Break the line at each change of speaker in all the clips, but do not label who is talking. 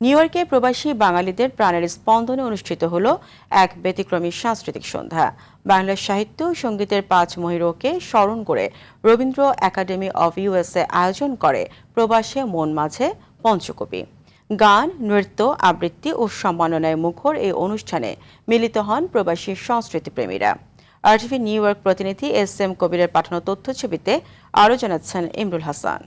New ইয়র্কে প্রবাসী বাঙালিদের প্রাণের স্পন্দনে অনুষ্ঠিত হল এক ব্যতিক্রমী সাংস্কৃতিক সন্ধ্যা। বাংলা সাহিত্য ও সঙ্গীতের 5 মহিরোকে স্মরণ করে রবীন্দ্র একাডেমি অব ইউএসএ আয়োজন করে প্রবাসে মন মাঝে পঞ্চকবি। গান, নৃত্য, আবৃত্তি ও সম্মাননায় মুখর এই অনুষ্ঠানে মিলিত হন প্রবাসী সংস্কৃতিপ্রেমীরা। RTV নিউ ইয়র্ক প্রতিনিধি SM কবিরের পাঠানো তথ্যছবিতে আরও জানাচ্ছেন ইমরুল হাসান।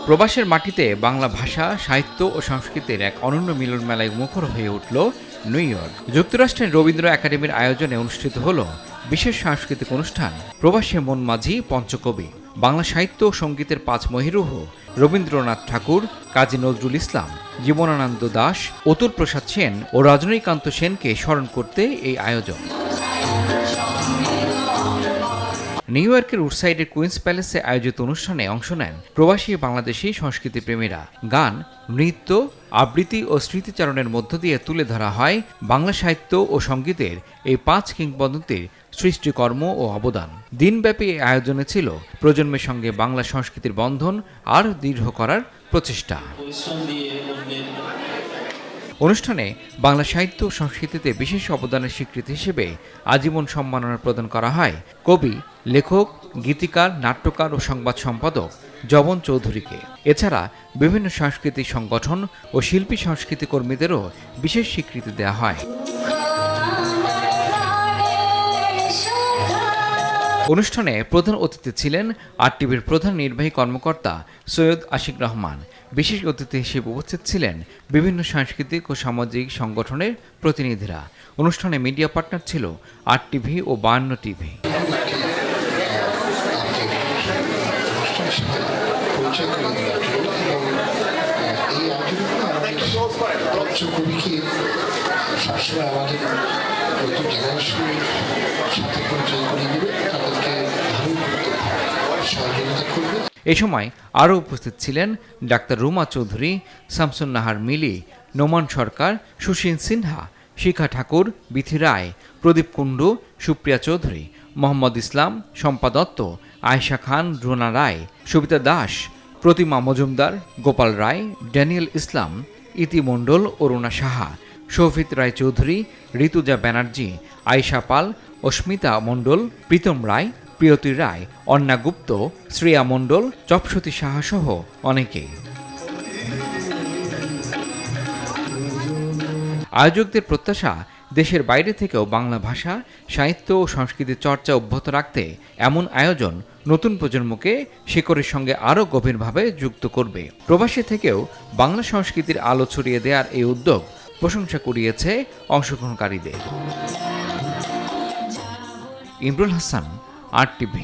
প্রবাসের মাটিতে বাংলা ভাষা, সাহিত্য ও সংস্কৃতির এক অনন্য মিলন মেলায় মুখর হয়ে উঠল নিউ ইয়র্ক। যুক্তরাষ্ট্রের রবীন্দ্র একাডেমির আয়োজনে অনুষ্ঠিত হল বিশেষ সাংস্কৃতিক অনুষ্ঠান প্রবাসে মন মাঝি পঞ্চকবি। বাংলা সাহিত্য ও সঙ্গীতের 5 মহিরুহ রবীন্দ্রনাথ ঠাকুর, কাজী নজরুল ইসলাম, জীবনানন্দ দাশ, অতুল প্রসাদ সেন ও রজনীকান্ত সেনকে স্মরণ করতে এই আয়োজন। নিউ ইয়র্কের উডসাইডের কুইন্স প্যালেসে আয়োজিত অনুষ্ঠানে অংশ নেন প্রবাসী বাংলাদেশি সংস্কৃতিপ্রেমীরা। গান, নৃত্য, আবৃত্তি ও স্মৃতিচারণের মধ্য দিয়ে তুলে ধরা হয় বাংলা সাহিত্য ও সঙ্গীতের এই 5 কিংবদন্তির সৃষ্টিকর্ম ও অবদান। দিনব্যাপী এই আয়োজনে ছিল প্রজন্মের সঙ্গে বাংলা সংস্কৃতির বন্ধন আরও দৃঢ় করার প্রচেষ্টা। অনুষ্ঠানে বাংলা সাহিত্য ও সংস্কৃতিতে বিশেষ অবদানের স্বীকৃতি হিসেবে আজীবন সম্মাননা প্রদান করা হয় কবি, লেখক, গীতিকার, নাট্যকার ও সংবাদ সম্পাদক জবন চৌধুরীকে। এছাড়া বিভিন্ন সাংস্কৃতিক সংগঠন ও শিল্পী সংস্কৃতি কর্মীদেরও বিশেষ স্বীকৃতি দেওয়া হয়। অনুষ্ঠানে প্রধান অতিথি ছিলেন RTVর প্রধান নির্বাহী কর্মকর্তা সৈয়দ আশিক রহমান। বিশেষ অতিথি হিসেবে উপস্থিত ছিলেন বিভিন্ন সাংস্কৃতিক ও সামাজিক সংগঠনের প্রতিনিধিরা। অনুষ্ঠানে মিডিয়া পার্টনার ছিল RTV ও 52 টিভি। এ সময় আরও উপস্থিত ছিলেন ডাক্তার রুমা চৌধুরী, শামসুন নাহার মিলি, নোমান সরকার, সুশীন সিনহা, শিখা ঠাকুর, বিথি রায়, প্রদীপ কুণ্ডু, সুপ্রিয়া চৌধুরী, মোহাম্মদ ইসলাম, শম্পা দত্ত, আয়েশা খান, রুনা রায়, সবিতা দাস, প্রতিমা মজুমদার, গোপাল রায়, ড্যানিয়েল ইসলাম, ইতি মণ্ডল, অরুণা সাহা, শৌভিত রায় চৌধুরী, ঋতুজা ব্যানার্জি, আয়েশা পাল, অস্মিতা মণ্ডল, প্রীতম রায়, প্রিয়তি রায়, অন্না গুপ্ত, শ্রেয়া মণ্ডল, চপসতী সাহা সহ অনেকেই। আয়োজকদের প্রত্যাশা, দেশের বাইরে থেকেও বাংলা ভাষা, সাহিত্য ও সংস্কৃতির চর্চা অব্যাহত রাখতে এমন আয়োজন নতুন প্রজন্মকে শিকড়ের সঙ্গে আরও গভীরভাবে যুক্ত করবে। প্রবাসী থেকেও বাংলা সংস্কৃতির আলো ছড়িয়ে দেওয়ার এই উদ্যোগ প্রশংসা কুড়িয়েছে অংশগ্রহণকারীদের। ইমরুল হাসান, RTV।